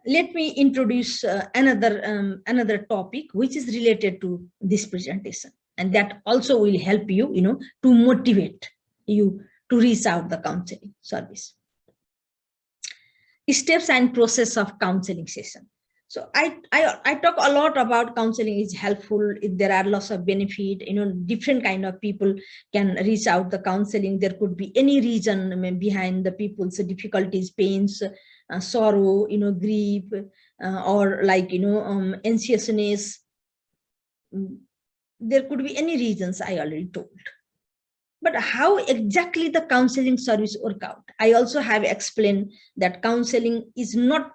let me introduce another topic which is related to this presentation, and that also will help you, to motivate you to reach out the counseling service. Steps and process of counseling session. So I talk a lot about counseling is helpful. There are lots of benefit, different kind of people can reach out the counseling. There could be any reason behind the people's difficulties, pains, sorrow, grief, or like, anxiousness. There could be any reasons I already told. But how exactly the counseling service work out? I also have explained that counseling is not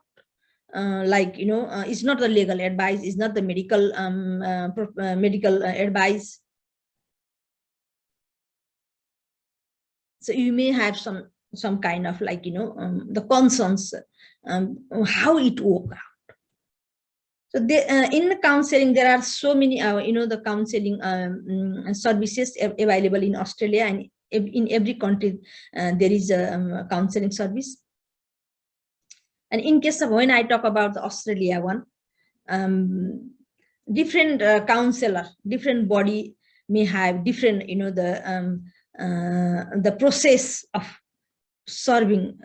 it's not the legal advice, it's not the medical advice. So you may have some kind of like, the concerns, how it work out. So in the counseling, there are so many, the counseling services available in Australia, and in every country there is a counseling service. And in case of when I talk about the Australia one, different counselor, different body may have different, the process of serving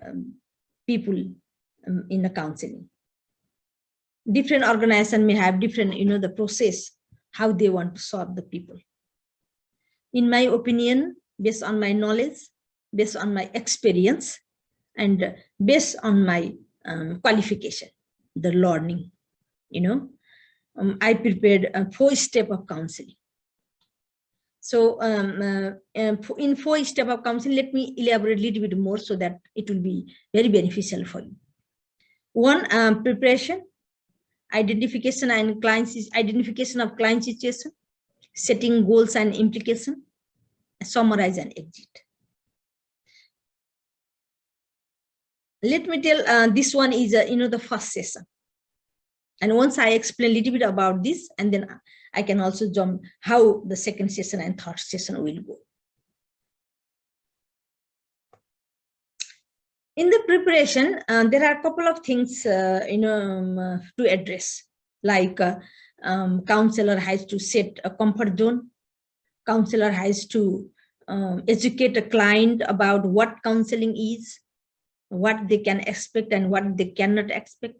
people in the counseling. Different organization may have different, the process, how they want to serve the people. In my opinion, based on my knowledge, based on my experience, and based on my qualification, the learning, I prepared a 4-step of counseling. So in 4 steps of counseling, let me elaborate a little bit more so that it will be very beneficial for you. 1, preparation, identification of client situation, setting goals and implication, summarize and exit. Let me tell, this one is the first session. And once I explain a little bit about this, and then I can also jump how the second session and third session will go. In the preparation, there are a couple of things to address, like counselor has to set a comfort zone. Counselor has to educate a client about what counseling is, what they can expect and what they cannot expect.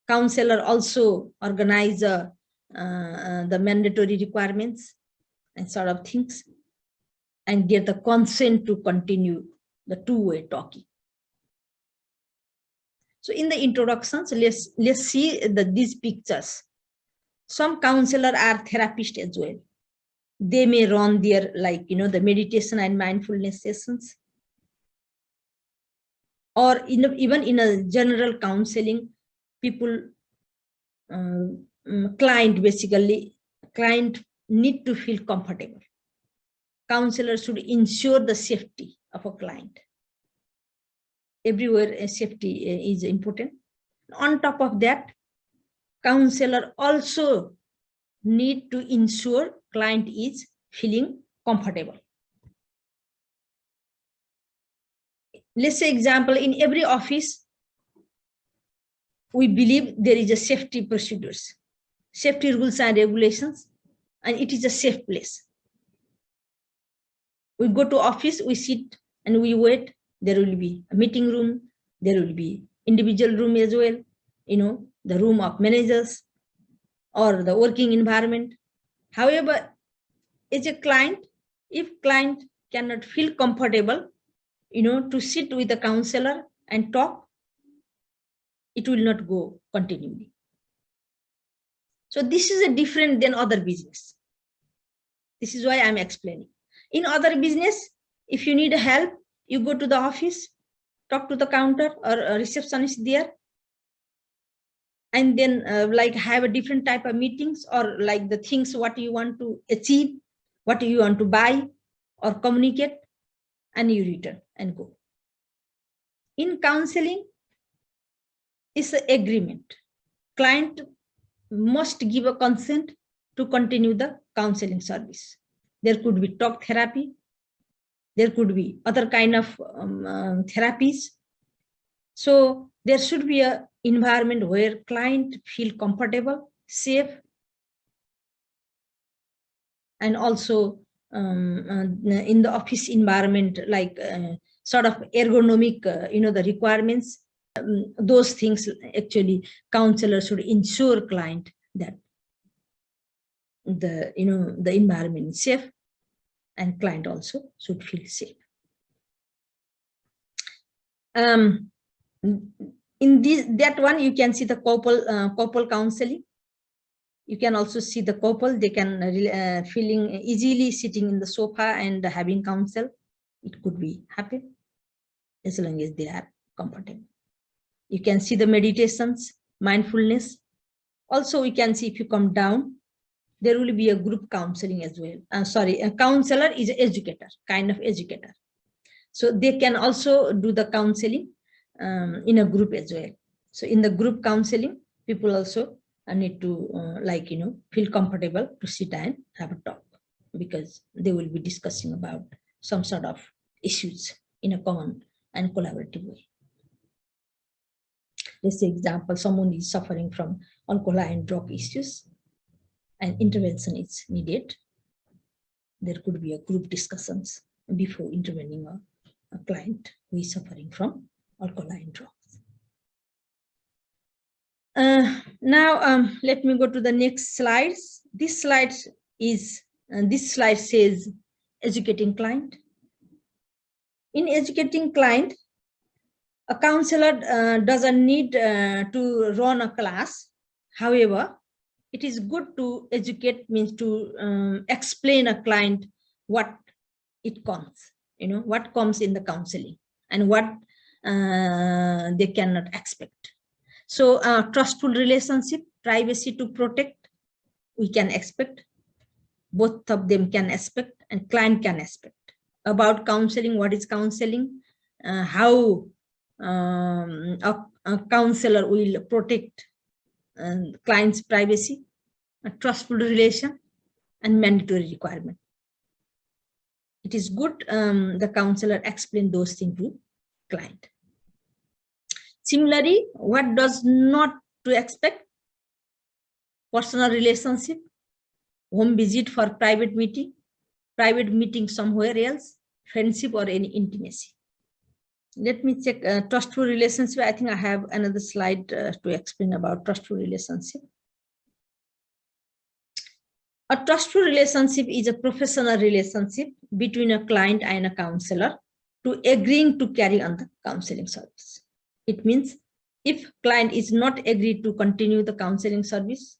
Counselor also organize the mandatory requirements and sort of things, and get the consent to continue the two-way talking. So in the introductions, let's see these pictures. Some counselors are therapists as well. They may run their, like, the meditation and mindfulness sessions. Or even in a general counseling, people, client need to feel comfortable. Counselors should ensure the safety of a client. Everywhere safety is important. On top of that, counselor also need to ensure client is feeling comfortable. Let's say example, in every office, we believe there is a safety procedures, safety rules and regulations, and it is a safe place. We go to office, we sit and we wait. There will be a meeting room, there will be individual room as well, the room of managers or the working environment. However, as a client, if client cannot feel comfortable, to sit with a counselor and talk, it will not go continually. So this is a different than other business. This is why I'm explaining. In other business, if you need help, you go to the office, talk to the counter or a receptionist there, and then like have a different type of meetings, or like the things what you want to achieve, what you want to buy or communicate, and you return and go. In counseling, it's an agreement. Client must give a consent to continue the counseling service. There could be talk therapy, there could be other kind of therapies. So there should be a environment where client feel comfortable, safe, and also in the office environment, like sort of ergonomic, the requirements, those things actually counselors should ensure client that the environment is safe, and client also should feel safe. In that one, you can see the couple counseling. You can also see the couple, they can feeling easily sitting in the sofa and having counsel. It could be happen as long as they are comfortable. You can see the meditations, mindfulness. Also, we can see if you come down, there will be a group counseling as well. A counselor is an educator, kind of educator. So they can also do the counseling in a group as well. So in the group counseling, people also need to feel comfortable to sit and have a talk, because they will be discussing about some sort of issues in a common and collaborative way. Let's say example, someone is suffering from alcohol and drug issues and intervention is needed. There could be a group discussions before intervening a client who is suffering from alcohol and drugs. Now, let me go to the next slides. This slide says educating client. In educating client, a counselor doesn't need to run a class. However, it is good to educate, means to explain a client what it comes, what comes in the counseling and what they cannot expect. So trustful relationship, privacy to protect, we can expect. Both of them can expect and client can expect. About counseling, what is counseling, how a counselor will protect client's privacy, a trustful relation, and mandatory requirement. It is good the counselor explain those things to client. Similarly, what does not to expect? Personal relationship, home visit for private meeting somewhere else, friendship or any intimacy. Let me check trustful relationship. I think I have another slide to explain about trustful relationship. A trustful relationship is a professional relationship between a client and a counselor to agreeing to carry on the counseling service. It means if client is not agreed to continue the counseling service,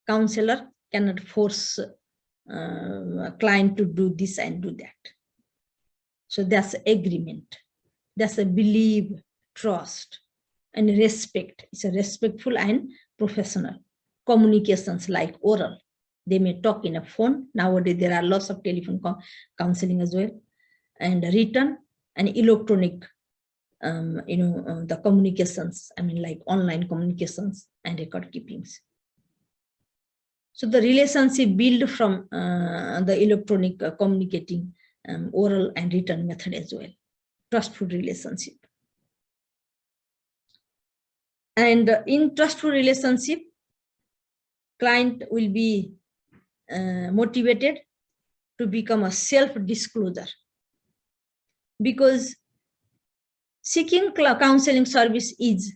counselor cannot force a client to do this and do that. So that's agreement. That's a belief, trust, and respect. It's a respectful and professional communications, like oral. They may talk in a phone. Nowadays, there are lots of telephone counseling as well, and written and electronic, the communications, like online communications and record keepings. So the relationship built from the electronic communicating, oral and written method as well. Trustful relationship. And in trustful relationship, client will be motivated to become a self-disclosure, because seeking counseling service is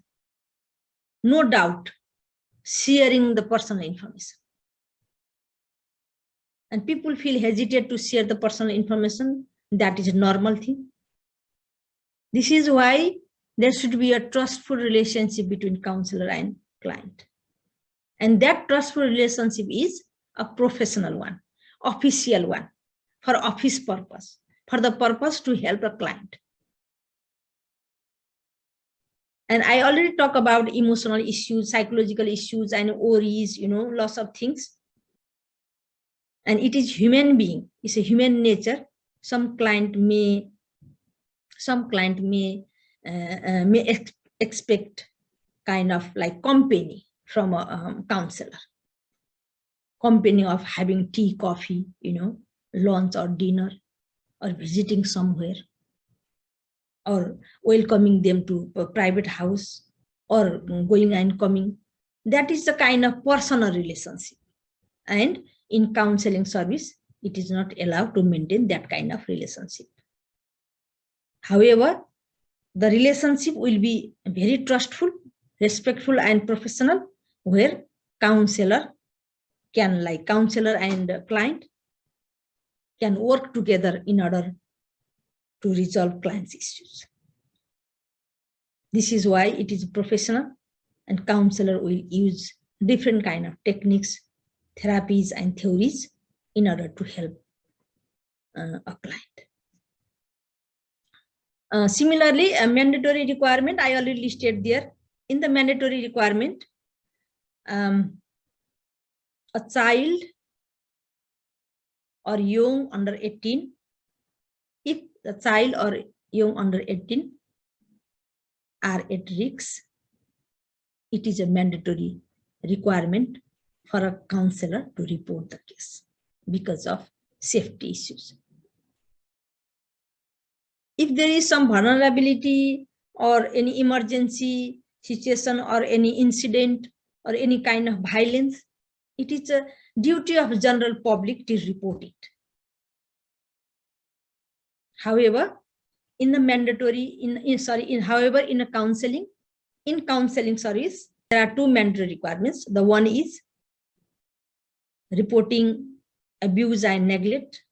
no doubt sharing the personal information. And people feel hesitate to share the personal information. That is a normal thing. This is why there should be a trustful relationship between counselor and client. And that trustful relationship is a professional one, official one, for office purpose, for the purpose to help a client. And I already talked about emotional issues, psychological issues, and worries, lots of things. And it is human being, it's a human nature. Some client may expect kind of like company from a counselor, company of having tea, coffee, lunch or dinner, or visiting somewhere, or welcoming them to a private house, or going and coming. That is the kind of personal relationship. And in counseling service, it is not allowed to maintain that kind of relationship. However, the relationship will be very trustful, respectful, and professional, where counselor and client can work together in order to resolve client's issues. This is why it is professional, and counselor will use different kind of techniques, therapies, and theories in order to help a client. Similarly, a mandatory requirement, I already listed there. In the mandatory requirement, a child or young under 18, if the child or young under 18 are at risk, it is a mandatory requirement for a counselor to report the case because of safety issues. If there is some vulnerability or any emergency situation or any incident or any kind of violence, it is a duty of general public to report it. However, in a counseling service, there are two mandatory requirements. The one is reporting abuse and neglect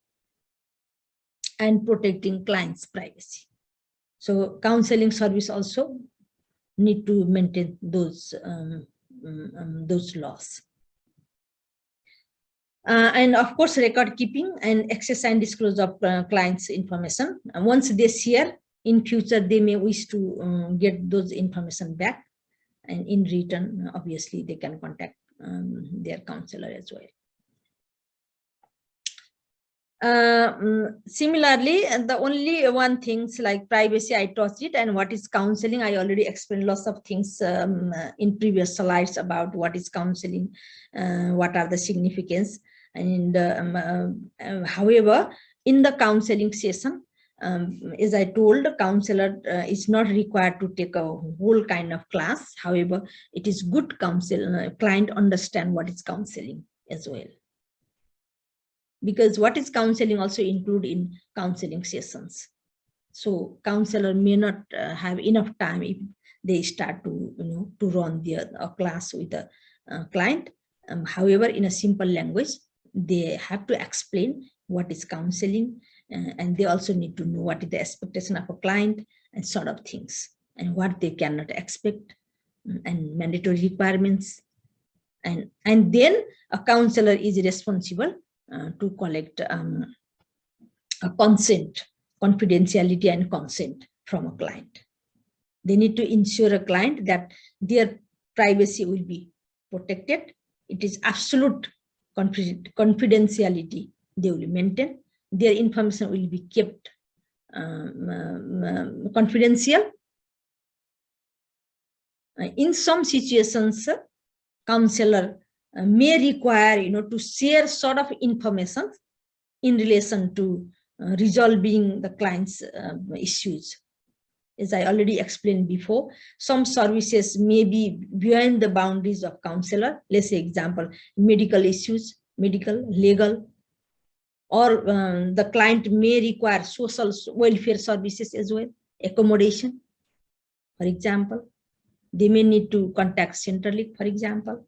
and protecting clients' privacy. So counseling service also need to maintain those laws. And of course, record keeping and access and disclosure of clients' information. Once they share, in future, they may wish to get those information back. And in return, obviously, they can contact their counselor as well. Similarly, the only one things like privacy, I touched it, and what is counseling, I already explained lots of things in previous slides about what is counseling, what are the significance. And however, in the counseling session, as I told, the counselor is not required to take a whole kind of class. However, it is good client understand what is counseling as well. Because what is counseling also include in counseling sessions. So counselor may not have enough time if they start to run their class with a client. However, in a simple language, they have to explain what is counseling, and they also need to know what is the expectation of a client and sort of things, and what they cannot expect, and mandatory requirements. And then a counselor is responsible to collect a consent, confidentiality and consent from a client. They need to ensure a client that their privacy will be protected. It is absolute confidentiality they will maintain. Their information will be kept confidential. In some situations, counselor may require to share sort of information in relation to resolving the client's issues. As I already explained before, some services may be beyond the boundaries of counselor. Let's say example, medical issues, medical, legal, or the client may require social welfare services as well, accommodation, for example. They may need to contact Centrelink, for example.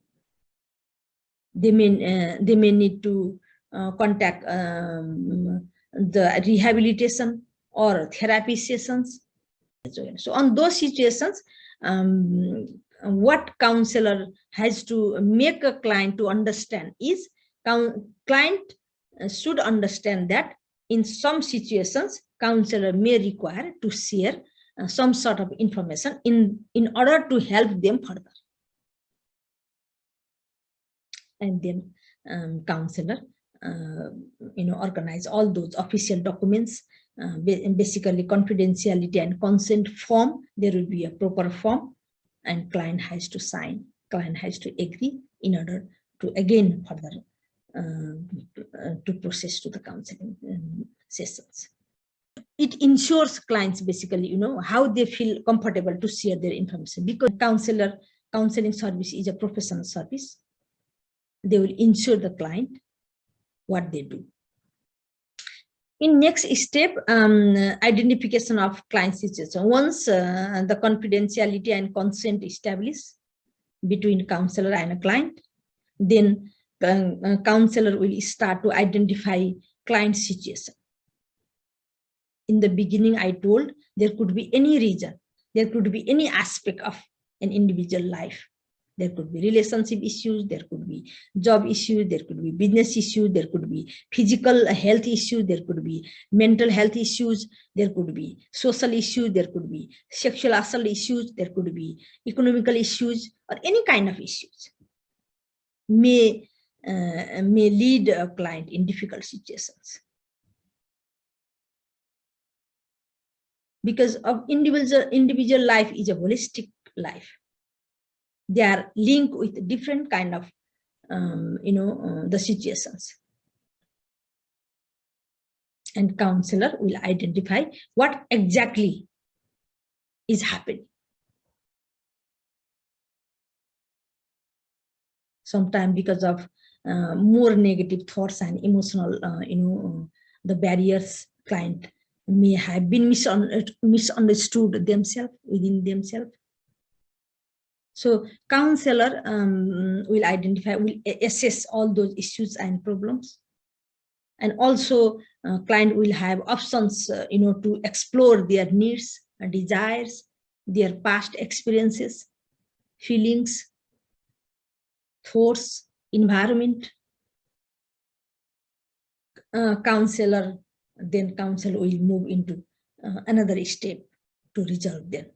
They may need to contact the rehabilitation or therapy sessions as well. So on those situations, what counselor has to make a client to understand is client should understand that in some situations, counselor may require to share some sort of information in order to help them further. And then counselor organize all those official documents, basically confidentiality and consent form. There will be a proper form, and client has to sign, client has to agree in order to again further to process to the counseling sessions. it ensures clients basically, how they feel comfortable to share their information, because counseling service is a professional service. They will ensure the client what they do. In next step, identification of client situation. Once the confidentiality and consent established between counselor and a client, then counselor will start to identify client situation. In the beginning, I told there could be any reason, there could be any aspect of an individual life. There could be relationship issues, there could be job issues, there could be business issues, there could be physical health issues, there could be mental health issues, there could be social issues, there could be sexual assault issues, there could be economical issues, or any kind of issues may lead a client in difficult situations. Because of individual life is a holistic life. They are linked with different kind of, the situations. And counselor will identify what exactly is happening. Sometimes because of more negative thoughts and emotional, the barriers, client may have been misunderstood themselves, within themselves. So counselor will identify, will assess all those issues and problems. And also client will have options, to explore their needs and desires, their past experiences, feelings, thoughts, environment. Counselor will move into another step to resolve them.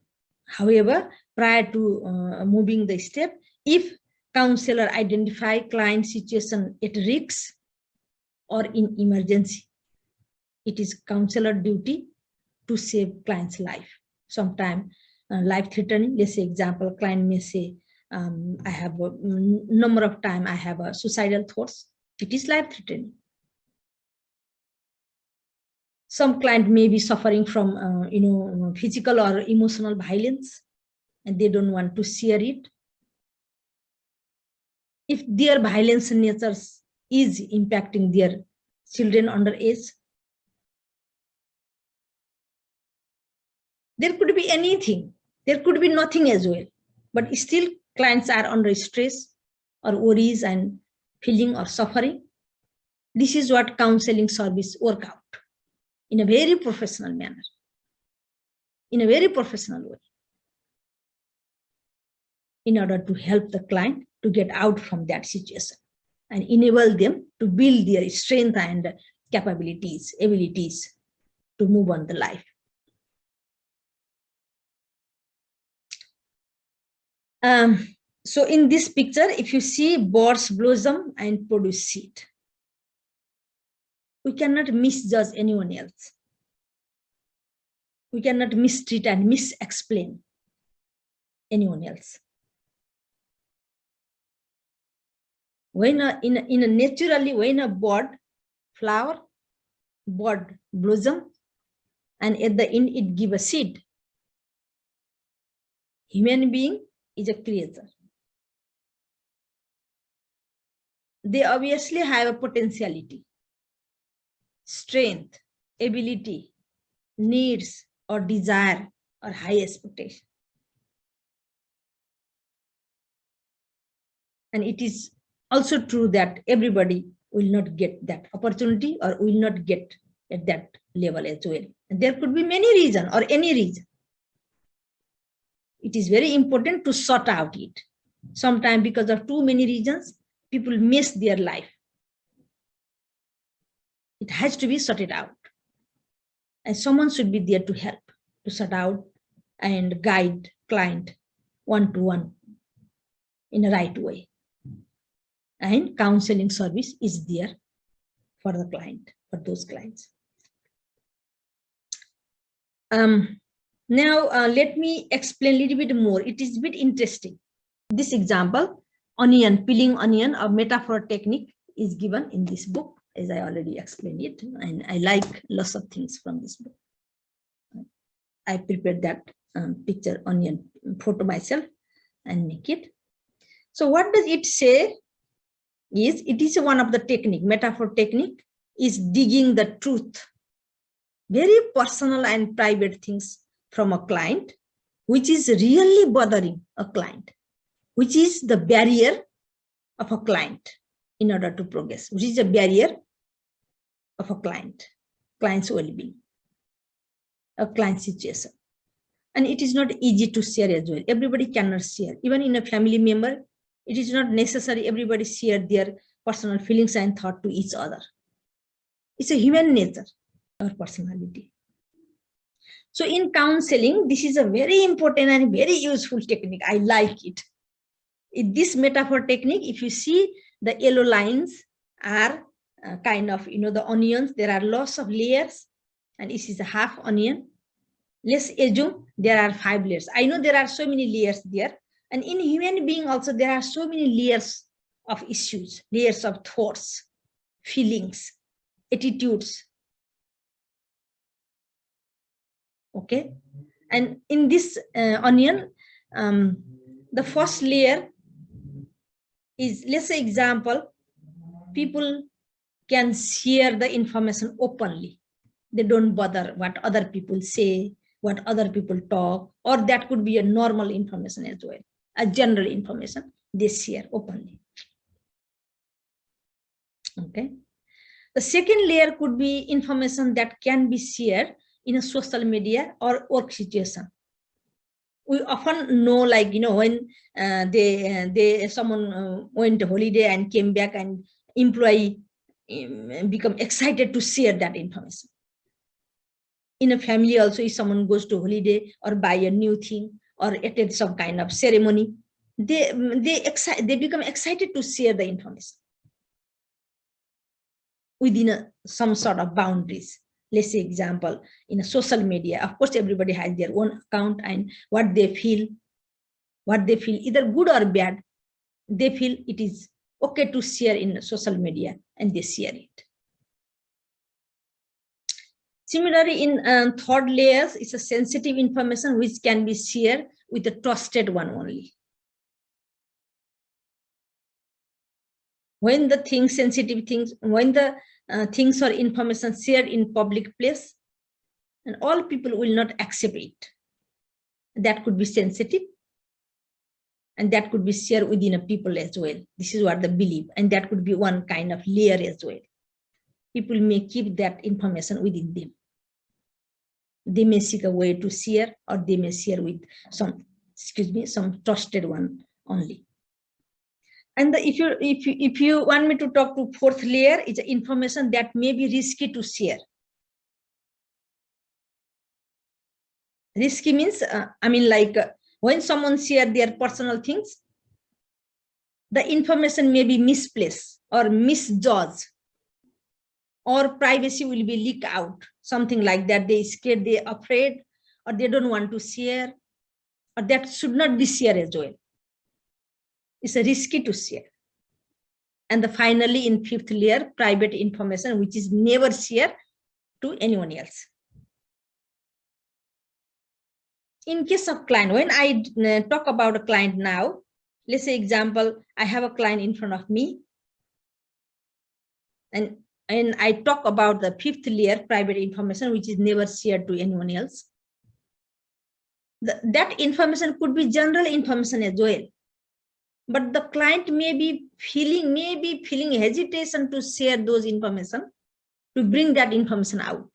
However, prior to moving the step, if counselor identify client situation at risk or in emergency, it is counselor duty to save client's life. Sometimes life-threatening. Let's say example, client may say, I have a number of times I have a suicidal thoughts. It is life-threatening. Some client may be suffering from, physical or emotional violence, and they don't want to share it. If their violence nature is impacting their children under age, there could be anything. There could be nothing as well. But still, clients are under stress or worries and feeling or suffering. This is what counseling service work out in a very professional manner, in a very professional way, in order to help the client to get out from that situation and enable them to build their strength and capabilities, abilities to move on the life. So in this picture, if you see birds blossom and produce seed, we cannot misjudge anyone else. We cannot mistreat and misexplain anyone else. When naturally, when a bird flower, bird blossom, and at the end it give a seed, human being is a creator. They obviously have a potentiality, strength, ability, needs, or desire, or high expectation. And it is also true that everybody will not get that opportunity or will not get at that level as well. And there could be many reasons or any reason. It is very important to sort out it. Sometimes because of too many reasons, people miss their life. It has to be sorted out. And someone should be there to help, to sort out and guide client one-to-one in a right way. And counseling service is there for the client, for those clients. Now, let me explain a little bit more. It is a bit interesting. This example, peeling onion, a metaphor technique is given in this book, as I already explained it. And I like lots of things from this book. I prepared that picture onion photo myself and make it. So what does it say? It is one of the technique, metaphor technique, is digging the truth, very personal and private things from a client, which is really bothering a client, which is the barrier of a client in order to progress, which is a barrier of a client's well-being, a client situation. And it is not easy to share as well. Everybody cannot share. Even in a family member, it is not necessary everybody share their personal feelings and thought to each other. It's a human nature, our personality. So in counseling, this is a very important and very useful technique. I like it. In this metaphor technique, if you see the yellow lines are kind of, the onions, there are lots of layers, and this is a half onion. Let's assume there are 5 layers. I know there are so many layers there. And in human being also, there are so many layers of issues, layers of thoughts, feelings, attitudes. Okay. And in this onion, the first layer is, let's say example, people can share the information openly. They don't bother what other people say, what other people talk, or that could be a normal information as well, a general information they share openly. Okay. The second layer could be information that can be shared in a social media or work situation. We often know, like, when someone went to holiday and came back, and employee become excited to share that information. In a family also, if someone goes to holiday or buy a new thing or attend some kind of ceremony, they become excited to share the information within some sort of boundaries. Let's say example, in a social media, of course, everybody has their own account, and what they feel, either good or bad, they feel it is okay to share in social media, and they share it. Similarly, in third layers, it's a sensitive information which can be shared with a trusted one only. When the sensitive things, when the things or information shared in public place, and all people will not accept it. That could be sensitive, and that could be shared within a people as well. This is what they believe, and that could be one kind of layer as well. People may keep that information within them. They may seek a way to share, or they may share with some trusted one only. And if you want me to talk to fourth layer, it's information that may be risky to share. Risky means, when someone shares their personal things, the information may be misplaced or misjudged, or privacy will be leaked out, something like that. They scared, they're afraid, or they don't want to share, or that should not be shared as well. It's a risky to share. And finally, in fifth layer, private information, which is never shared to anyone else. In case of client, when I talk about a client now, let's say example, I have a client in front of me, and I talk about the fifth layer, private information, which is never shared to anyone else. That information could be general information as well, but the client may be feeling hesitation to share those information, to bring that information out,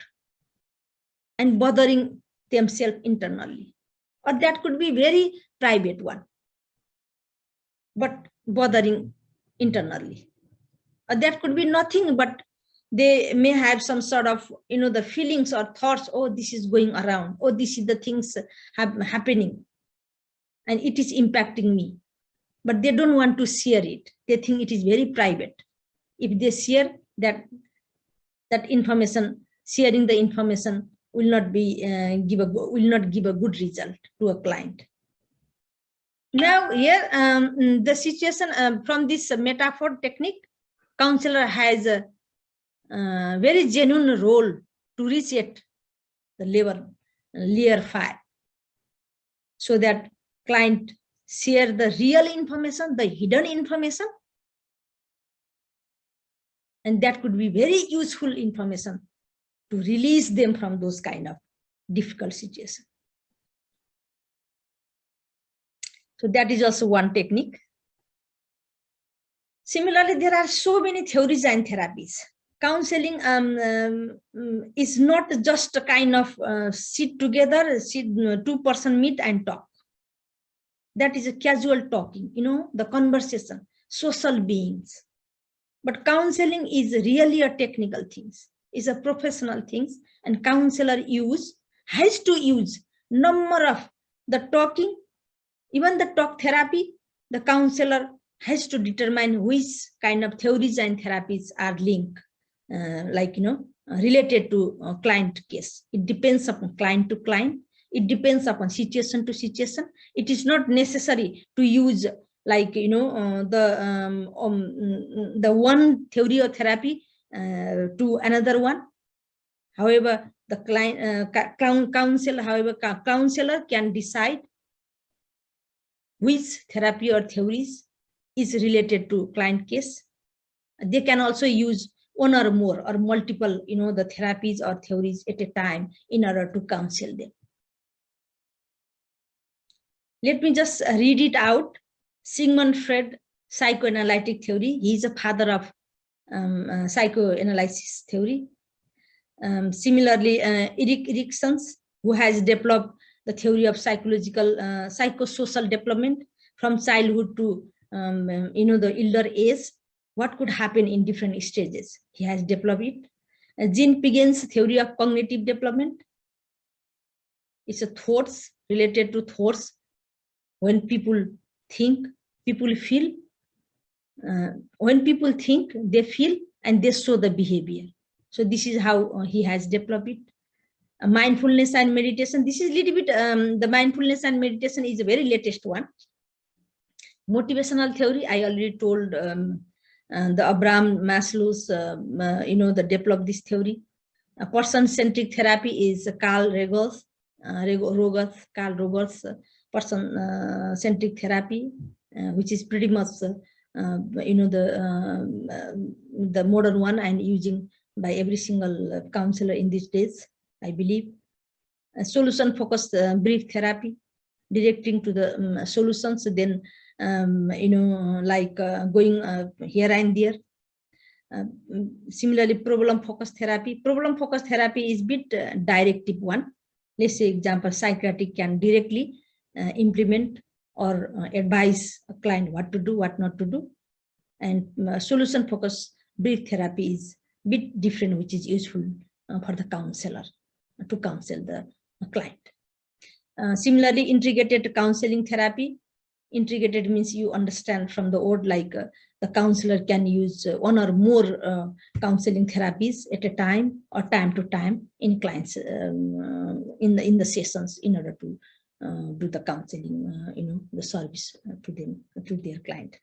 and bothering themselves internally. Or that could be very private one, but bothering internally. Or that could be nothing, but they may have some sort of, the feelings or thoughts, oh, this is going around, oh, this is the things happening, and it is impacting me. But they don't want to share it. They think it is very private. If they share that information, sharing the information will not give a good result to a client. Now here, the situation from this metaphor technique, counselor has a very genuine role to reach at the level layer 5, so that client share the real information, the hidden information, and that could be very useful information to release them from those kind of difficult situations. So that is also one technique. Similarly, there are so many theories and therapies. Counseling is not just a kind of sit together, two-person meet and talk. That is a casual talking, the conversation, social beings. But counseling is really a technical thing, is a professional thing, and counselor has to use number of the talking, even the talk therapy. The counselor has to determine which kind of theories and therapies are linked, related to client case. It depends upon client to client. It depends upon situation to situation. It is not necessary to use the one theory or therapy to another one. However, the counselor can decide which therapy or theories is related to client case. They can also use one or more or multiple, the therapies or theories at a time in order to counsel them. Let me just read it out. Sigmund Freud, psychoanalytic theory. He is a father of psychoanalysis theory. Similarly, Erik Erikson, who has developed the theory of psychosocial development from childhood to the elder age. What could happen in different stages? He has developed it. Jean Piaget's theory of cognitive development. It's a thoughts, related to thoughts. When people think, people feel. When people think, they feel, and they show the behavior. So this is how he has developed it. Mindfulness and meditation. This is a little bit, the mindfulness and meditation is a very latest one. Motivational theory, I already told the Abraham Maslow's, the develop this theory. Person-centric therapy is Carl Rogers' person-centric therapy, which is pretty much, the modern one and using by every single counselor in these days, I believe. Solution-focused brief therapy, directing to the solutions, then going here and there. Similarly, problem-focused therapy. Problem-focused therapy is a bit directive one. Let's say, example, psychiatric can directly implement or advise a client what to do, what not to do. And solution-focused brief therapy is a bit different, which is useful for the counselor to counsel the client. Similarly, integrated counseling therapy. Integrated means you understand from the word, the counselor can use one or more counseling therapies at a time or time to time in clients in the sessions in order to do the counseling, the service to them, to their client.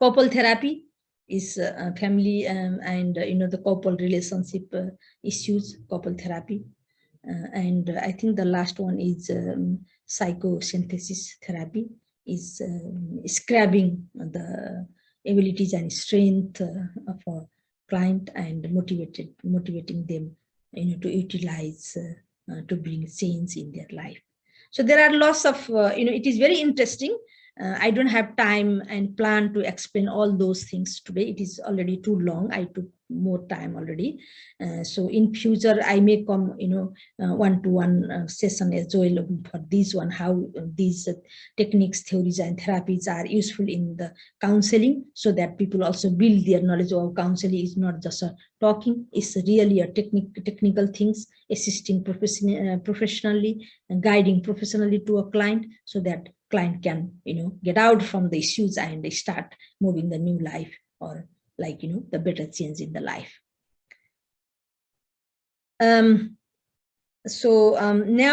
Couple therapy is family and the couple relationship issues, couple therapy. And I think the last one is psychosynthesis therapy, is scrubbing the abilities and strength of a client and motivating them to utilize to bring change in their life. So there are lots of it is very interesting. I don't have time and plan to explain all those things today. It is already too long. I took more time already. So in future, I may come, one-to-one session as well for this one, how these techniques, theories, and therapies are useful in the counseling, so that people also build their knowledge of counseling. Is not just a talking, it's really a technical things, assisting professionally and guiding professionally to a client, so that client can, get out from the issues and start moving the new life, or the better change in the life. Now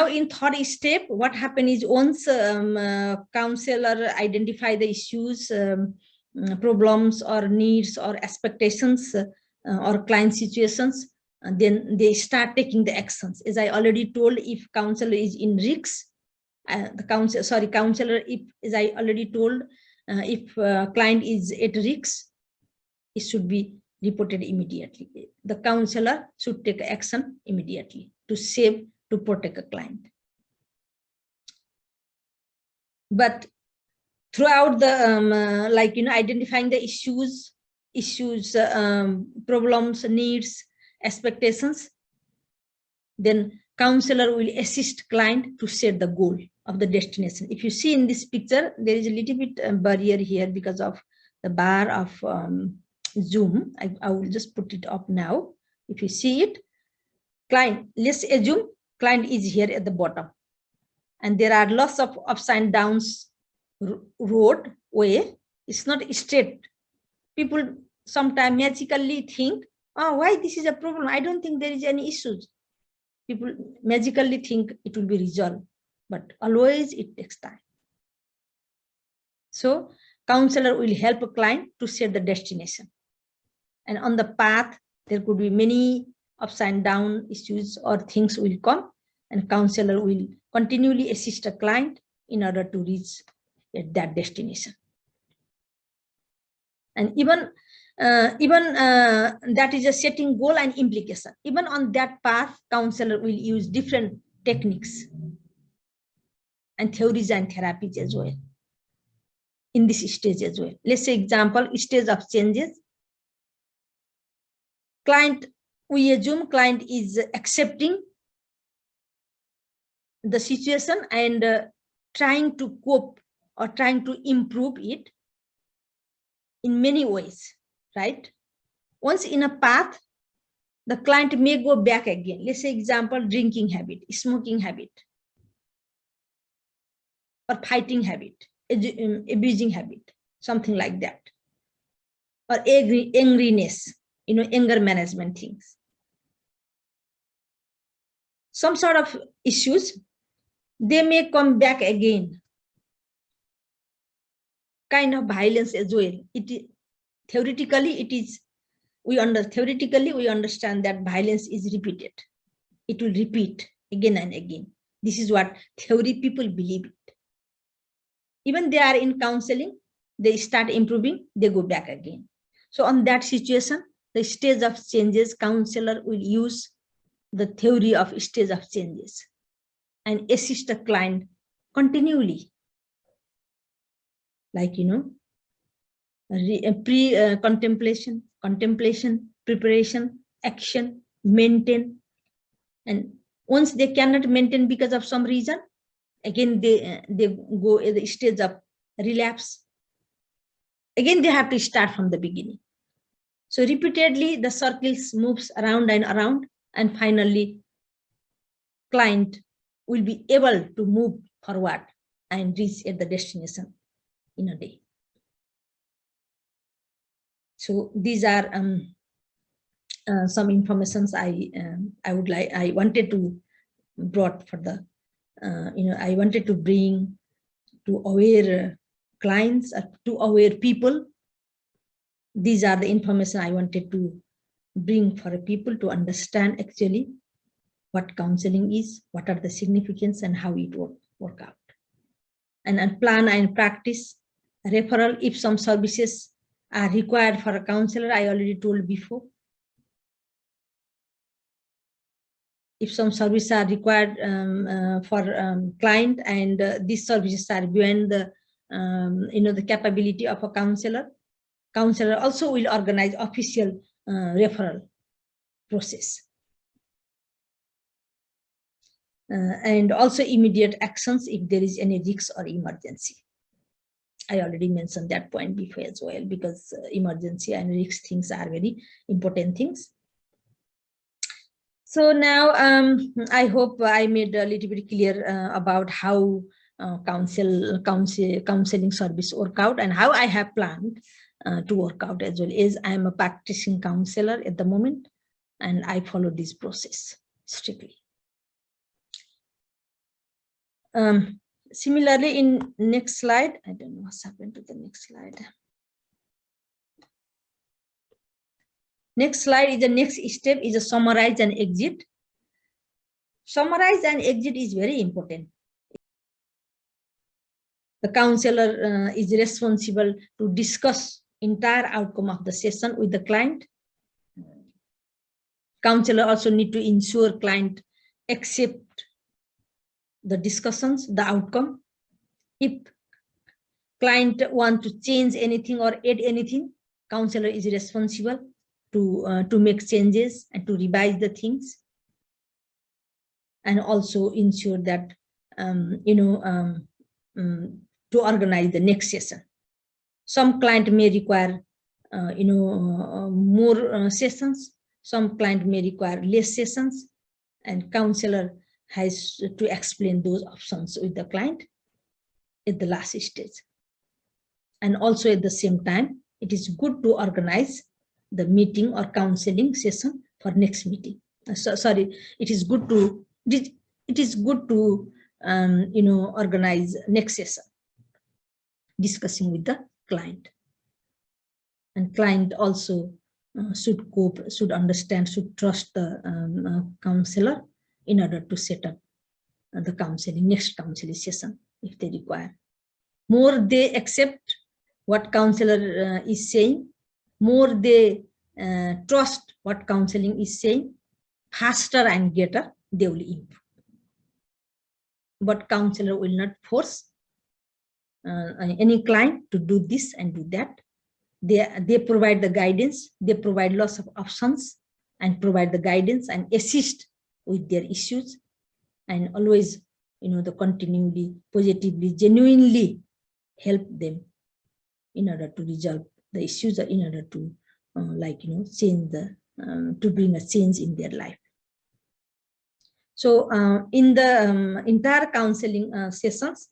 in third step, what happens is once counselor identify the issues, problems or needs or expectations or client situations, then they start taking the actions. As I already told, if counselor is in risk, counselor, if, as I already told, if client is at risk, it should be reported immediately. The counselor should take action immediately to save, to protect a client. But throughout the identifying the issues, problems, needs, expectations, then counselor will assist client to set the goal of the destination. If you see in this picture, there is a little bit barrier here because of the bar of Zoom. I will just put it up now. If you see it, client, let's assume client is here at the bottom, and there are lots of ups and downs road way. It's not straight. People sometimes magically think, oh, why this is a problem? I don't think there is any issues. People magically think it will be resolved, but always it takes time. So counselor will help a client to set the destination. And on the path, there could be many ups and down issues or things will come, and counselor will continually assist a client in order to reach that destination. And even that is a setting goal and implication. Even on that path, counselor will use different techniques and theories and therapies as well in this stage as well. Let's say example, stage of changes. Client, we assume client is accepting the situation and trying to cope or trying to improve it in many ways, right? Once in a path, the client may go back again. Let's say example, drinking habit, smoking habit, or fighting habit, abusing habit, something like that. Or angriness, anger management things. Some sort of issues, they may come back again. Kind of violence as well. Theoretically, we understand that violence is repeated. It will repeat again and again. This is what theory people believe it. Even they are in counseling, they start improving, they go back again. So on that situation, the stage of changes, counselor will use the theory of stage of changes and assist the client continually. Like, contemplation, preparation, action, maintain. And once they cannot maintain because of some reason, again, they go at the stage of relapse. Again, they have to start from the beginning. So repeatedly, the circles moves around and around, and finally, client will be able to move forward and reach at the destination in a day. So these are some informations I wanted to brought for the I wanted to bring to aware clients, to aware people. These are the information I wanted to bring for people to understand actually what counseling is, what are the significance, and how it work out. And plan and practice referral if some services are required for a counselor. I already told before. If some services are required for client, and these services are beyond the the capability of a counselor, counselor also will organize official referral process. And also immediate actions if there is any risk or emergency. I already mentioned that point before as well, because emergency and risk things are very important things. So now I hope I made a little bit clear about how counseling service work out, and how I have planned to work out as well. As I am a practicing counselor at the moment, and I follow this process strictly. Similarly, in next slide, I don't know what's happened to the next slide. Next slide is the next step is a summarize and exit. Summarize and exit is very important. The counselor is responsible to discuss entire outcome of the session with the client. Counselor also need to ensure client accept the discussions, the outcome. If client want to change anything or add anything, counselor is responsible to make changes and to revise the things, and also ensure that to organize the next session. Some client may require more sessions. Some client may require less sessions, and counselor has to explain those options with the client at the last stage. And also at the same time, it is good to organize the meeting or counseling session for next meeting. It is good to organize next session, discussing with the client. And client also should understand, should trust the counselor in order to set up the next counseling session if they require. More they accept what counselor is saying, more they trust what counseling is saying, faster and better they will improve. But counselor will not force any client to do this and do that. They provide the guidance, they provide lots of options and provide the guidance and assist with their issues, and always, the continually, positively, genuinely help them in order to resolve the issues, or in order to change to bring a change in their life. So in the entire counseling sessions,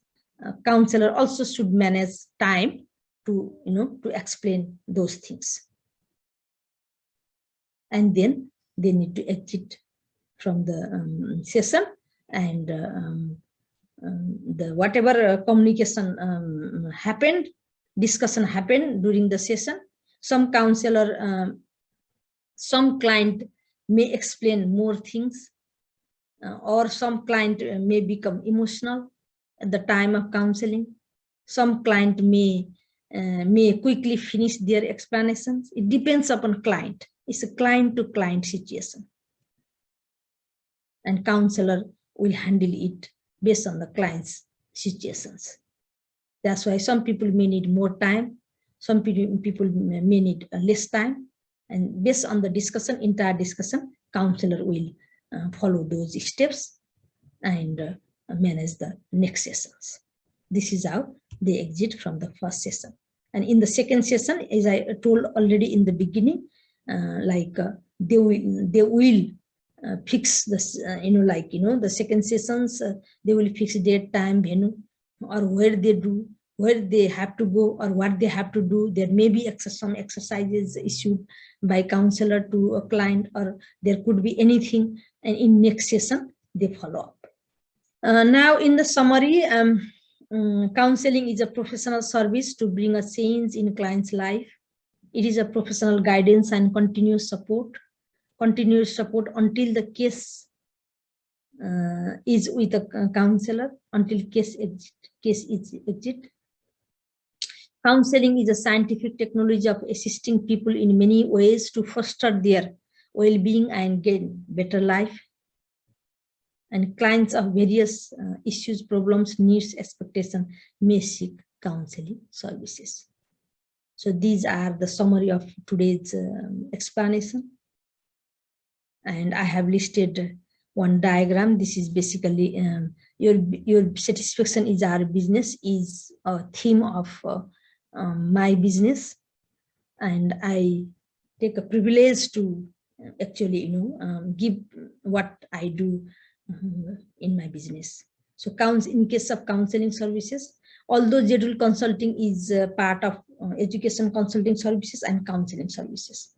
counselor also should manage time to explain those things, and then they need to exit from the session, and the whatever communication happened, discussion happened during the session. Some counselor, some client may explain more things, or some client may become emotional at the time of counseling. Some client may quickly finish their explanations. It depends upon client. It's a client to client situation, and counselor will handle it based on the client's situations. That's why some people may need more time, some people may need less time, and based on the discussion, entire discussion, counselor will follow those steps and manage the next sessions. This is how they exit from the first session. And in the second session, as I told already in the beginning, they will fix this, the second sessions, they will fix their time, venue, or where they have to go, or what they have to do. There may be some exercises issued by counselor to a client, or there could be anything, and in next session they follow up. Now in the summary, counseling is a professional service to bring a change in client's life. It is a professional guidance and continuous support until the case is with a counselor, until case is exit. Counseling is a scientific technology of assisting people in many ways to foster their well-being and gain better life. And clients of various issues, problems, needs, expectations may seek counseling services. So these are the summary of today's explanation. And I have listed one diagram. This is basically your satisfaction is our business, is a theme of my business, and I take a privilege to actually give what I do in my business. So in case of counseling services, although jEDU'L consulting is part of education consulting services and counseling services.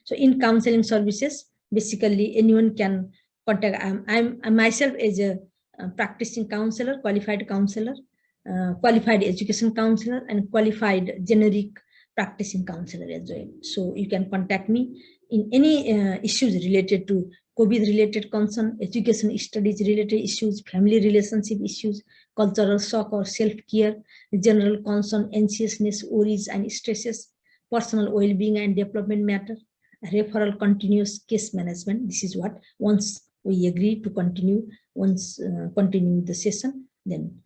So in counseling services, basically anyone can contact. I'm myself as a practicing counselor, qualified education counselor, and qualified generic practicing counselor as well. So you can contact me in any issues related to COVID-related concern, education studies related issues, family relationship issues, cultural shock or self-care, general concern, anxiousness, worries and stresses, personal well-being and development matter, referral continuous case management. This is what once we agree to continue, continue the session, then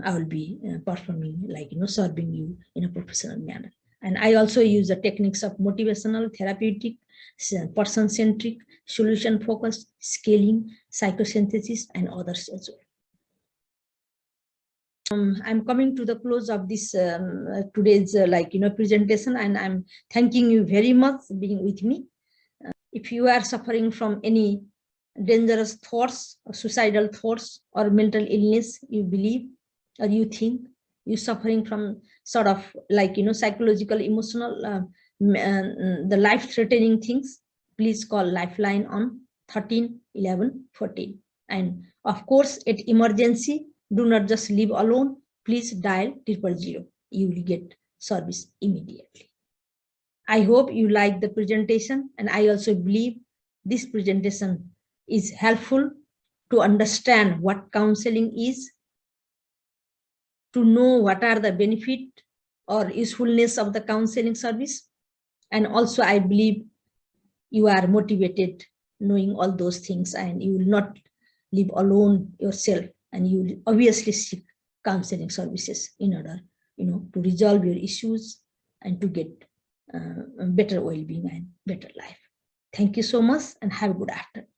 I will be performing, like, serving you in a professional manner. And I also use the techniques of motivational, therapeutic, person-centric, solution-focused, scaling, psychosynthesis, and others as well. I'm coming to the close of this today's presentation, and I'm thanking you very much for being with me. If you are suffering from any dangerous thoughts, or suicidal thoughts, or mental illness, you believe or you think, you suffering from sort of psychological, emotional, the life-threatening things, please call Lifeline on 13 11 14. And of course, at emergency, do not just live alone. Please dial 000. You will get service immediately. I hope you like the presentation, and I also believe this presentation is helpful to understand what counseling is, to know what are the benefit or usefulness of the counseling service. And also, I believe you are motivated knowing all those things, and you will not live alone yourself, and you will obviously seek counseling services in order to resolve your issues and to get better well-being and better life. Thank you so much, and have a good afternoon.